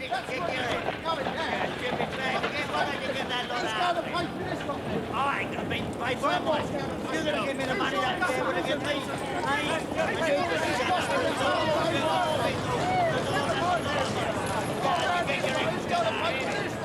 Kick your head. Yeah, strip it back. Why don't you get that lot out of me? I ain't gonna be paid for it, am I? You're gonna give me the money that you're able to give me. Hey, you're gonna shut up with us all. Get your head. Get out of it when you get what about it?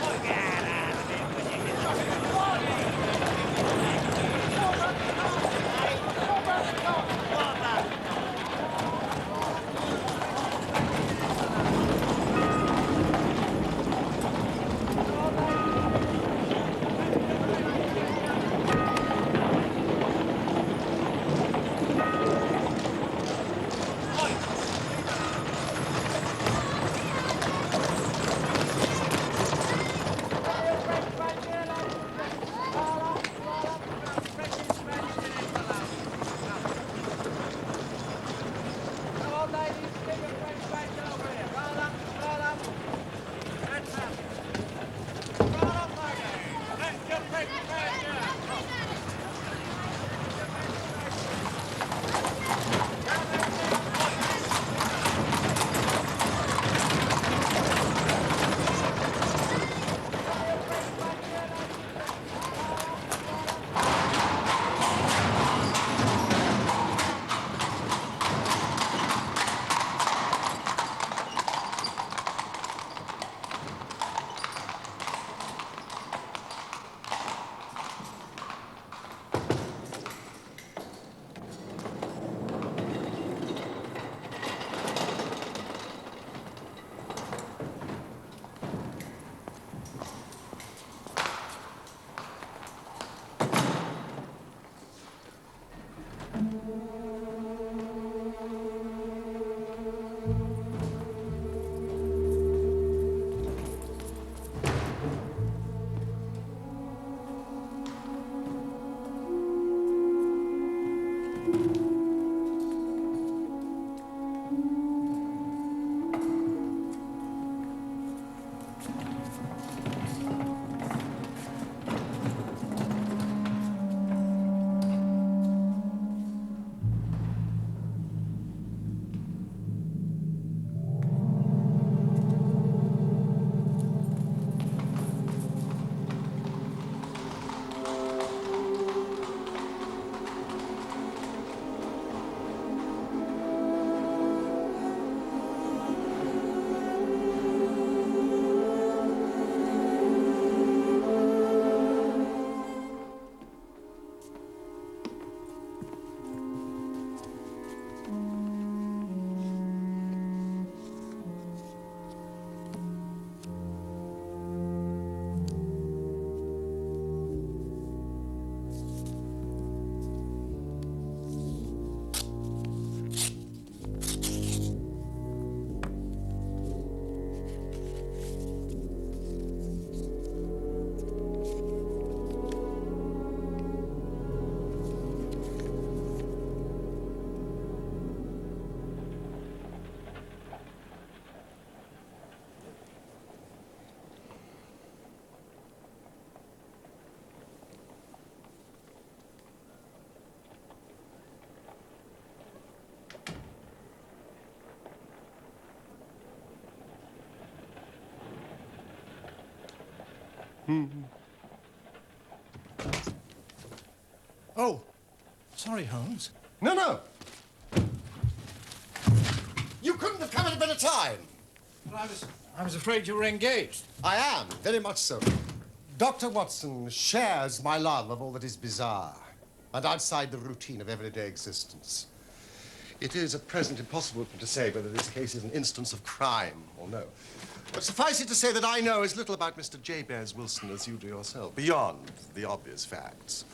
Oh, sorry, Holmes. No, no. You couldn't have come at a better time. But I was afraid you were engaged. I am, very much so. Dr. Watson shares my love of all that is bizarre and outside the routine of everyday existence. It is at present impossible to say whether this case is an instance of crime or no. But suffice it to say that I know as little about Mr. J. Bears Wilson as you do yourself, beyond the obvious facts.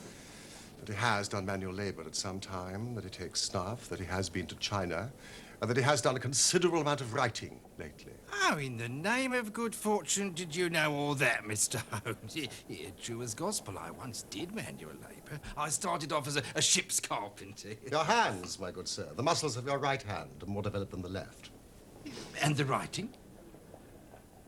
That he has done manual labor at some time, that he takes snuff, that he has been to China, and that he has done a considerable amount of writing lately. How in the name of good fortune did you know all that, Mr. Holmes? True as gospel, I once did manual labor. I started off as a ship's carpenter. Your hands, my good sir, the muscles of your right hand are more developed than the left. And the writing?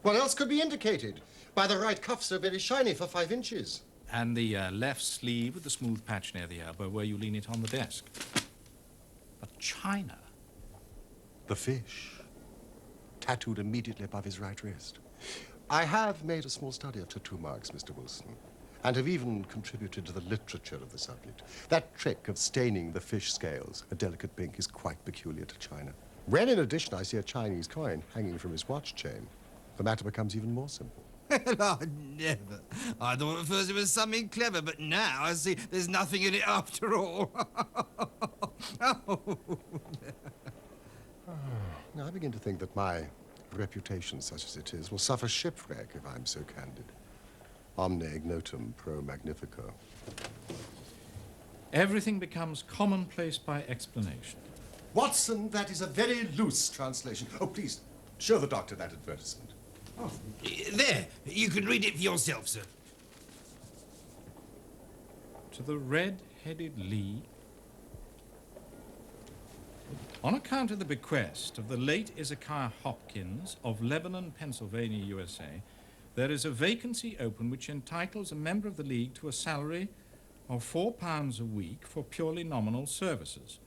What else could be indicated by the right cuff so very shiny for 5 inches? And the left sleeve with the smooth patch near the elbow where you lean it on the desk. But China? The fish. tattooed immediately above his right wrist. I have made a small study of tattoo marks, Mr. Wilson, and have even contributed to the literature of the subject. That trick of staining the fish scales a delicate pink is quite peculiar to China. When, in addition, I see a Chinese coin hanging from his watch chain, the matter becomes even more simple. I never. I thought at first it was something clever, but now I see there's nothing in it after all. Oh. Now, I begin to think that my reputation, such as it is, will suffer shipwreck if I'm so candid. Omne ignotum pro magnifico. Everything becomes commonplace by explanation. Watson, that is a very loose translation. Oh, please, show the doctor that advertisement. Oh, there, you can read it for yourself, sir. To the Red-Headed League. On account of the bequest of the late Ezekiah Hopkins of Lebanon, Pennsylvania, USA, there is a vacancy open which entitles a member of the League to a salary of £4 a week for purely nominal services.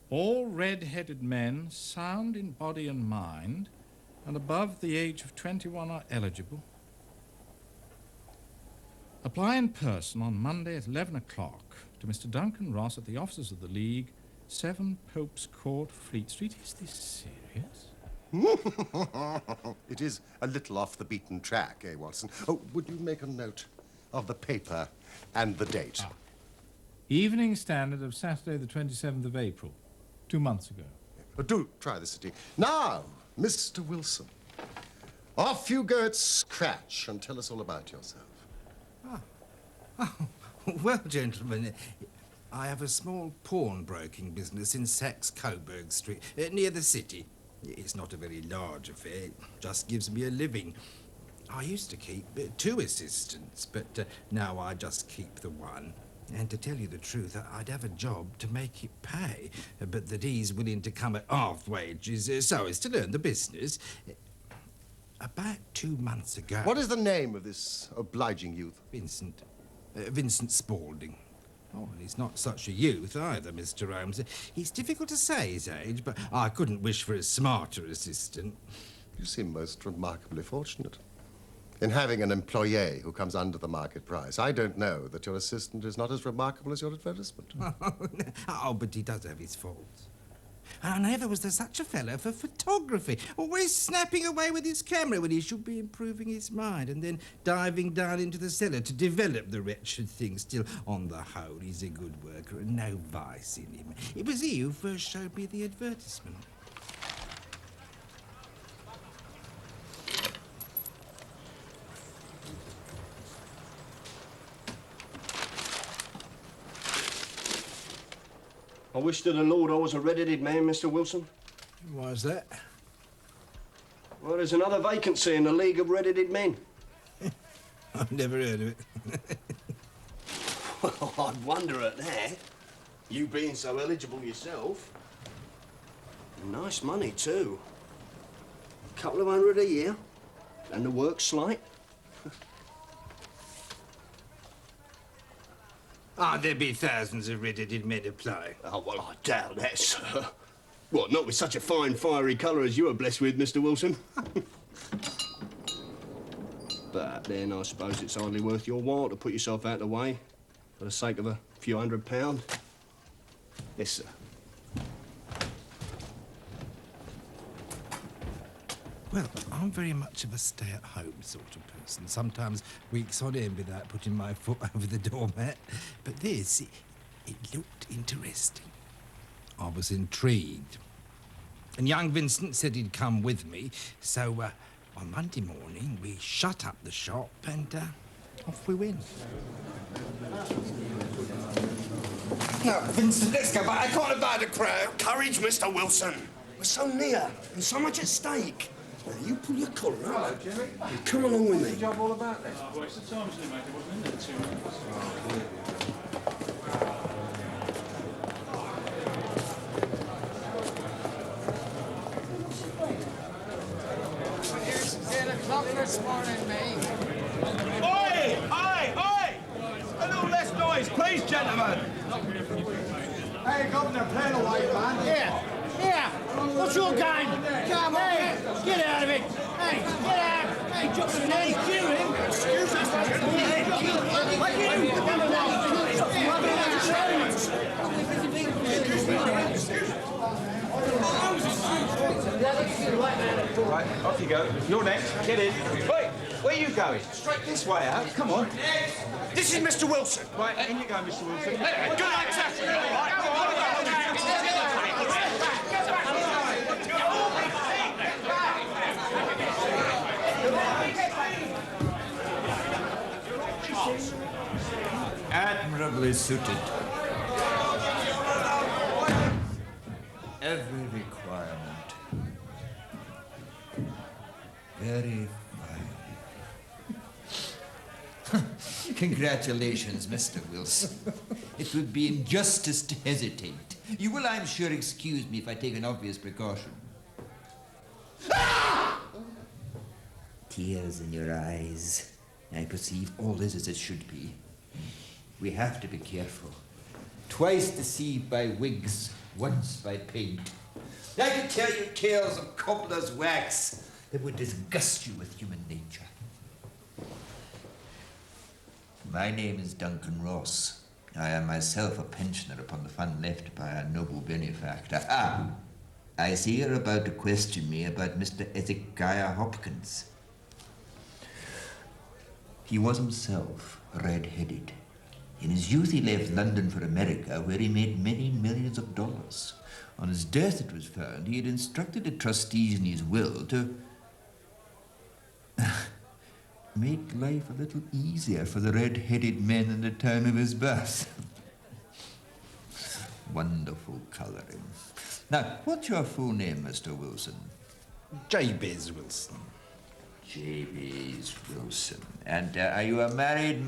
All red-headed men, sound in body and mind, and above the age of 21 are eligible. Apply in person on Monday at 11 o'clock to Mr. Duncan Ross at the offices of the League, 7 Pope's Court, Fleet Street. Is this serious? It is a little off the beaten track, eh, Watson? Oh, would you make a note of the paper and the date? Evening Standard of Saturday the 27th of April, 2 months ago. Do try the city. Now, Mr. Wilson, off you go at scratch and tell us all about yourself. Oh, well, gentlemen, I have a small pawnbroking business in Saxe-Coburg Street, near the city. It's not a very large affair, it just gives me a living. I used to keep 2 assistants, but now I just keep the one. And to tell you the truth, I'd have a job to make it pay, but that he's willing to come at half wages so as to learn the business. About 2 months ago... What is the name of this obliging youth? Vincent. Vincent Spaulding. Oh, and he's not such a youth either, Mr. Holmes. It's difficult to say his age, but I couldn't wish for a smarter assistant. You seem most remarkably fortunate in having an employee who comes under the market price. I don't know that your assistant is not as remarkable as your advertisement. Oh, but he does have his faults. And never was there such a fellow for photography, always snapping away with his camera when he should be improving his mind, and then diving down into the cellar to develop the wretched thing. Still, on the whole, he's a good worker and no vice in him. It was he who first showed me the advertisement. I wish to the Lord I was a red-headed man, Mr. Wilson. Why's that? Well, there's another vacancy in the League of Red-Headed Men. I've never heard of it. Well, I'd wonder at that. You being so eligible yourself. Nice money, too. A couple of $100 a year. And the work's slight. There'd be thousands of red-headed men apply. Oh, well, I doubt that, sir. What, not with such a fine, fiery colour as you are blessed with, Mr. Wilson? But then I suppose it's hardly worth your while to put yourself out of the way for the sake of a few £100. Yes, sir. Well, I'm very much of a stay-at-home sort of person. Sometimes weeks on end without putting my foot over the doormat. But this, it looked interesting. I was intrigued. And young Vincent said he'd come with me. So on Monday morning, we shut up the shop and off we went. No, Vincent, let's go back. I can't abide a crowd. Courage, Mr. Wilson. We're so near. There's so much at stake. Now, you pull your collar up. Hello, Jimmy. And come along with me. Job all about this. Oh, waste of time, mate. It wasn't in there 2 minutes. Here's 10 o'clock this morning, mate. Oi! Oi! Oi! A little less noise, please, gentlemen. Hey, Governor, playing a white band. Yeah. Here, what's your game? Come on, hey, get out of it. Hey, get out. Hey, drop the knee. Cue him. Excuse us. Right, off you go. You're next. Get in. Wait, where are you going? Straight this way out. Come on. This is Mr. Wilson. Right, in you go, Mr. Wilson. Good night, sir. Admirably suited. Every requirement. Very fine. Congratulations, Mr. Wilson. It would be injustice to hesitate. You will, I'm sure, excuse me if I take an obvious precaution. Tears in your eyes. I perceive all is as it should be. We have to be careful. Twice deceived by wigs, once by paint. I could tell you tales of cobbler's wax that would disgust you with human nature. My name is Duncan Ross. I am myself a pensioner upon the fund left by a noble benefactor. Ah, I see you're about to question me about Mr. Ezekiah Hopkins. He was himself red-headed. In his youth, he left London for America, where he made many millions of dollars. On his death, it was found, he had instructed the trustees in his will to make life a little easier for the red-headed men in the time of his birth. Wonderful colouring. Now, what's your full name, Mr. Wilson? Jabez Wilson. Jabez Wilson. And are you a married man?